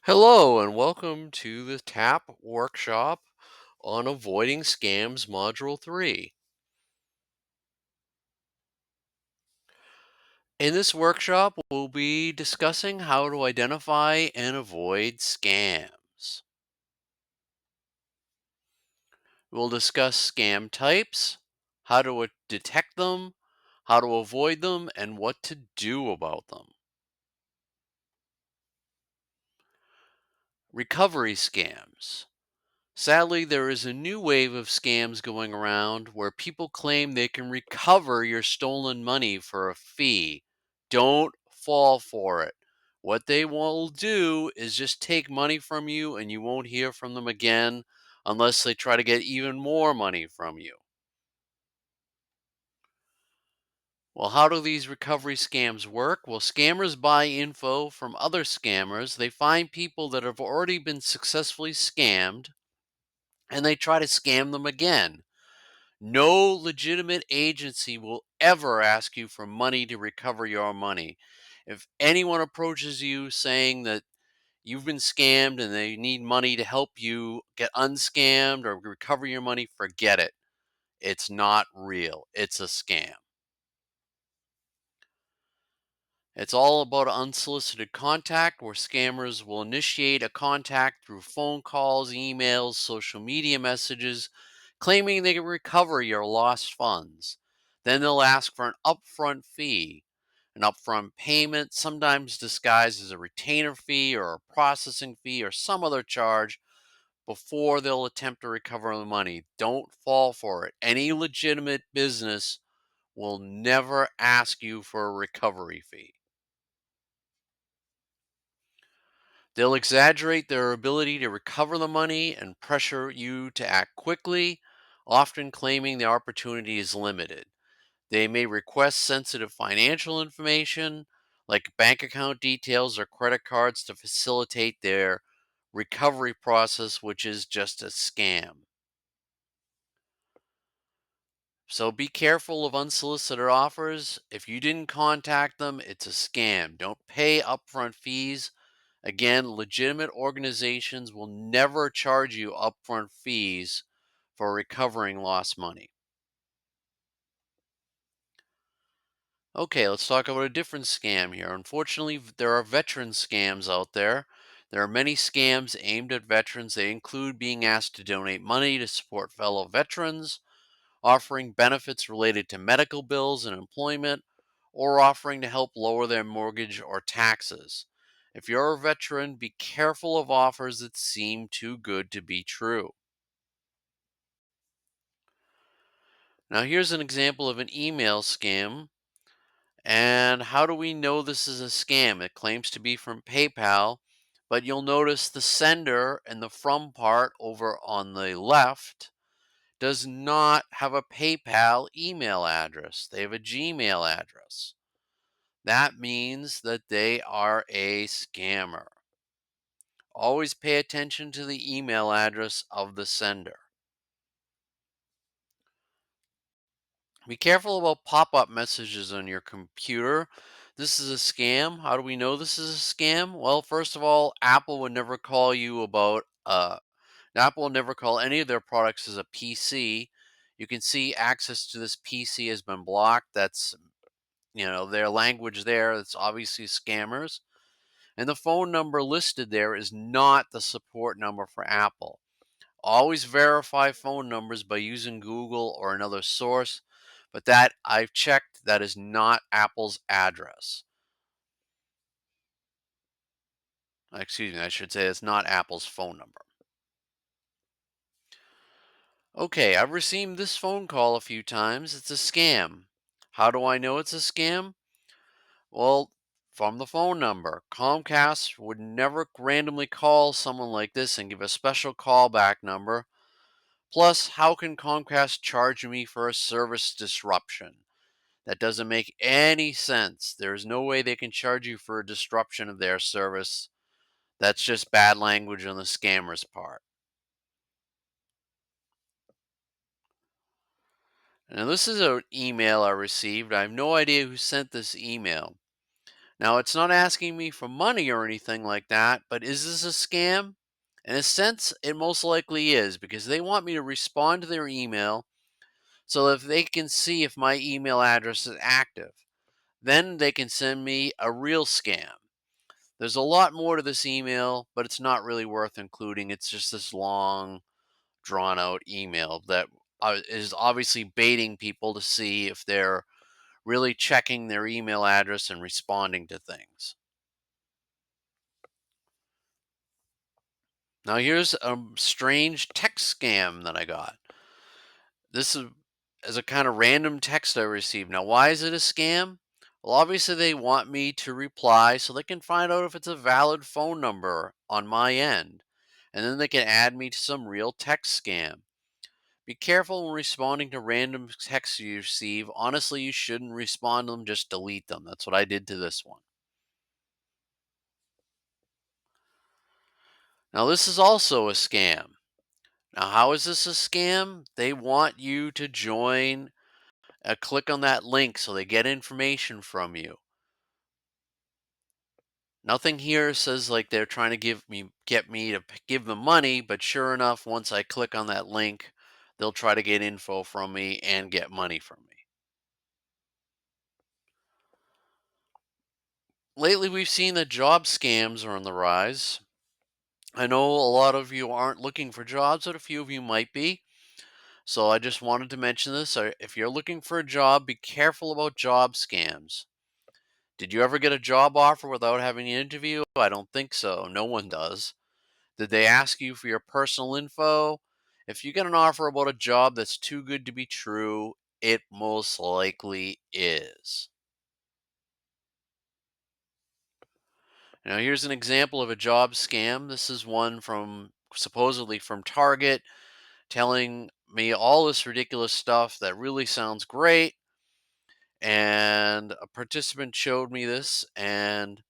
Hello and welcome to the TAP workshop on avoiding scams module 3. In this workshop, we'll be discussing how to identify and avoid scams. We'll discuss scam types, how to detect them, how to avoid them, and what to do about them. Recovery scams. Sadly, there is a new wave of scams going around where people claim they can recover your stolen money for a fee. Don't fall for it. What they will do is just take money from you and you won't hear from them again unless they try to get even more money from you. Well, how do these recovery scams work? Well, scammers buy info from other scammers. They find people that have already been successfully scammed and they try to scam them again. No legitimate agency will ever ask you for money to recover your money. If anyone approaches you saying that you've been scammed and they need money to help you get unscammed or recover your money, forget it. It's not real. It's a scam. It's all about unsolicited contact where scammers will initiate a contact through phone calls, emails, social media messages, claiming they can recover your lost funds. Then they'll ask for an upfront fee, an upfront payment, sometimes disguised as a retainer fee or a processing fee or some other charge before they'll attempt to recover the money. Don't fall for it. Any legitimate business will never ask you for a recovery fee. They'll exaggerate their ability to recover the money and pressure you to act quickly, often claiming the opportunity is limited. They may request sensitive financial information, like bank account details or credit cards, to facilitate their recovery process, which is just a scam. So be careful of unsolicited offers. If you didn't contact them, it's a scam. Don't pay upfront fees. Again, legitimate organizations will never charge you upfront fees for recovering lost money. Okay, let's talk about a different scam here. Unfortunately, there are veteran scams out there. There are many scams aimed at veterans. They include being asked to donate money to support fellow veterans, offering benefits related to medical bills and employment, or offering to help lower their mortgage or taxes. If you're a veteran, be careful of offers that seem too good to be true. Now, here's an example of an email scam. And how do we know this is a scam? It claims to be from PayPal, but you'll notice the sender and the from part over on the left does not have a PayPal email address. They have a Gmail address. That means that they are a scammer. Always pay attention to the email address of the sender. Be careful about pop up messages on your computer. This is a scam. How do we know this is a scam? Well, first of all, Apple would never call you about, Apple will never call any of their products as a PC. You can see access to this PC has been blocked. That's, their language there. It's obviously scammers. And the phone number listed there is not the support number for Apple. Always verify phone numbers by using Google or another source, but that I've checked, that is not Apple's address. Excuse me, I should say it's not Apple's phone number. Okay, I've received this phone call a few times. It's a scam. How do I know it's a scam? Well, from the phone number. Comcast would never randomly call someone like this and give a special callback number. Plus, how can Comcast charge me for a service disruption? That doesn't make any sense. There's no way they can charge you for a disruption of their service. That's just bad language on the scammer's part. Now, this is an email I received. I have no idea who sent this email. Now, it's not asking me for money or anything like that, but is this a scam? In a sense, it most likely is because they want me to respond to their email so if they can see if my email address is active. Then they can send me a real scam. There's a lot more to this email, but it's not really worth including. It's just this long, drawn out email that is obviously baiting people to see if they're really checking their email address and responding to things. Now, here's a strange text scam that I got. This is a kind of random text I received. Now, why is it a scam? Well, obviously, they want me to reply so they can find out if it's a valid phone number on my end. And then they can add me to some real text scam. Be careful when responding to random texts you receive. Honestly, you shouldn't respond to them, just delete them. That's what I did to this one. Now, this is also a scam. Now, how is this a scam? They want you to join click on that link so they get information from you. Nothing here says like they're trying to get me to give them money, but sure enough, once I click on that link, they'll try to get info from me and get money from me. Lately, we've seen that job scams are on the rise. I know a lot of you aren't looking for jobs, but a few of you might be. So I just wanted to mention this. If you're looking for a job, be careful about job scams. Did you ever get a job offer without having an interview? I don't think so. No one does. Did they ask you for your personal info? If you get an offer about a job that's too good to be true, it most likely is. Now, here's an example of a job scam. This is one from supposedly from Target telling me all this ridiculous stuff that really sounds great. And a participant showed me this, and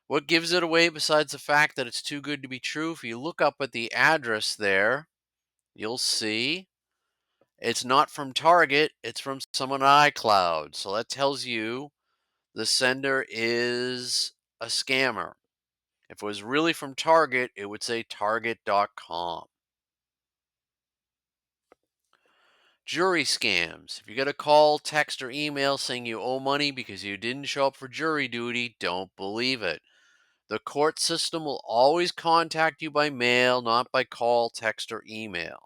what gives it away besides the fact that it's too good to be true? If you look up at the address there, you'll see it's not from Target, it's from someone on iCloud. So that tells you the sender is a scammer. If it was really from Target, it would say target.com. Jury scams. If you get a call, text, or email saying you owe money because you didn't show up for jury duty, don't believe it. The court system will always contact you by mail, not by call, text, or email.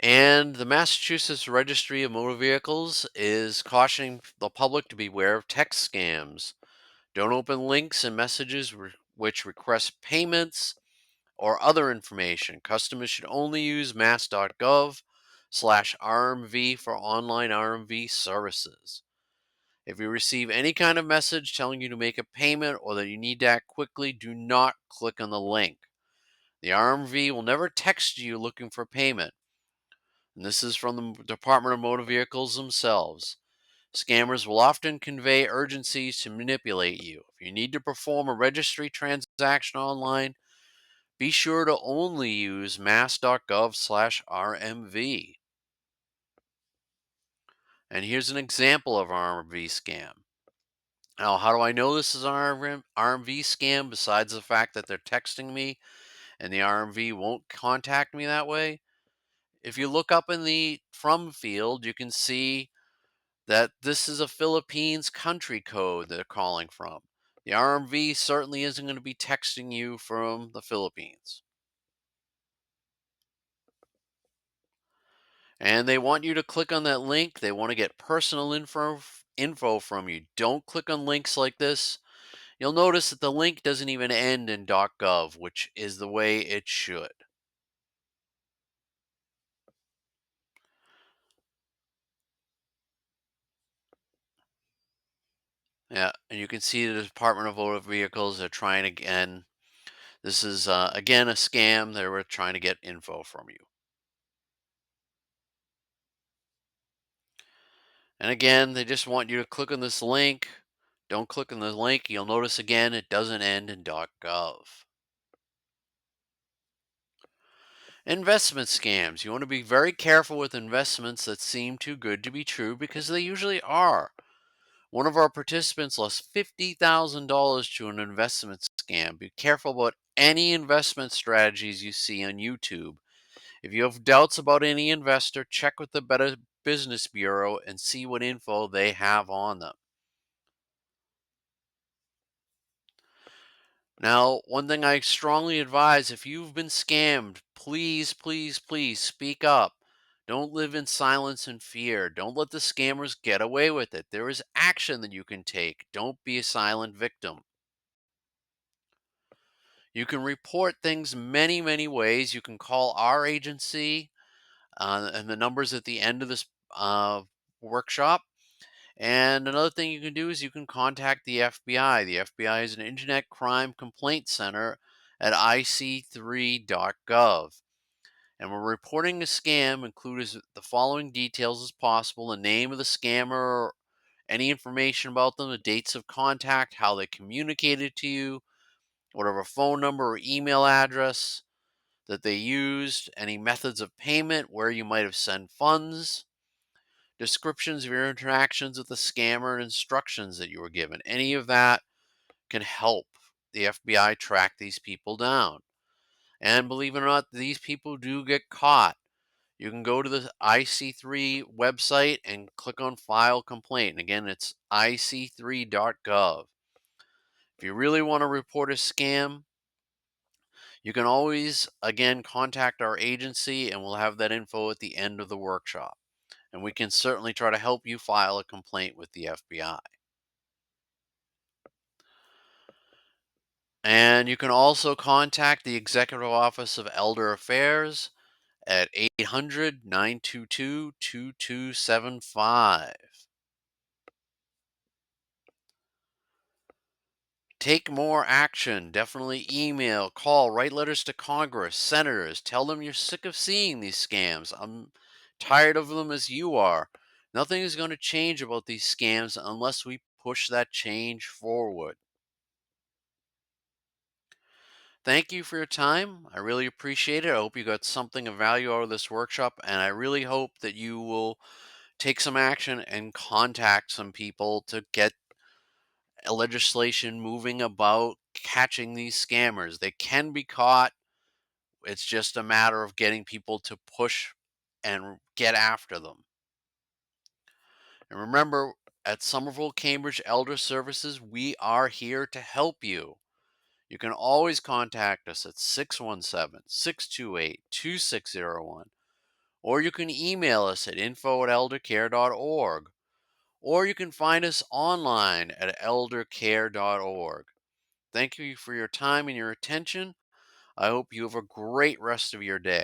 And the Massachusetts Registry of Motor Vehicles is cautioning the public to beware of text scams. Don't open links and messages which request payments or other information. Customers should only use mass.gov/RMV for online RMV services. If you receive any kind of message telling you to make a payment or that you need to act quickly, do not click on the link. The RMV will never text you looking for payment. And this is from the Department of Motor Vehicles themselves. Scammers will often convey urgencies to manipulate you. If you need to perform a registry transaction online, be sure to only use mass.gov/RMV. And here's an example of RMV scam. Now, how do I know this is an RMV scam besides the fact that they're texting me and the RMV won't contact me that way? If you look up in the from field, you can see that this is a Philippines country code they're calling from. The RMV certainly isn't going to be texting you from the Philippines. And they want you to click on that link. They want to get personal info from you. Don't click on links like this. You'll notice that the link doesn't even end in .gov, which is the way it should. Yeah, and you can see the Department of Motor Vehicles are trying again. This is again a scam. They were trying to get info from you. And again, they just want you to click on this link. Don't click on the link. You'll notice again it doesn't end in .gov. Investment scams. You want to be very careful with investments that seem too good to be true because they usually are. One of our participants lost $50,000 to an investment scam. Be careful about any investment strategies you see on YouTube. If you have doubts about any investor, check with the Better Business Bureau and see what info they have on them. Now, one thing I strongly advise, if you've been scammed, please, please, please speak up. Don't live in silence and fear. Don't let the scammers get away with it. There is action that you can take. Don't be a silent victim. You can report things many, many ways. You can call our agency, and the numbers at the end of this workshop. And another thing you can do is you can contact the FBI. The FBI is an Internet Crime Complaint Center at ic3.gov. And we're reporting a scam. Include the following details as possible: the name of the scammer, any information about them, the dates of contact, how they communicated to you, whatever phone number or email address that they used, any methods of payment, where you might have sent funds, descriptions of your interactions with the scammer, and instructions that you were given. Any of that can help the FBI track these people down. And believe it or not, these people do get caught. You can go to the IC3 website and click on File Complaint. And again, it's ic3.gov. If you really want to report a scam, you can always, again, contact our agency and we'll have that info at the end of the workshop. And we can certainly try to help you file a complaint with the FBI. And you can also contact the Executive Office of Elder Affairs at 800-922-2275. Take more action. Definitely email, call, write letters to Congress, senators. Tell them you're sick of seeing these scams. I'm tired of them as you are. Nothing is going to change about these scams unless we push that change forward. Thank you for your time. I really appreciate it. I hope you got something of value out of this workshop, and I really hope that you will take some action and contact some people to get a legislation moving about catching these scammers. They can be caught. It's just a matter of getting people to push and get after them. And remember, at Somerville-Cambridge Elder Services, we are here to help you. You can always contact us at 617-628-2601, or you can email us at info@eldercare.org, or you can find us online at eldercare.org. Thank you for your time and your attention. I hope you have a great rest of your day.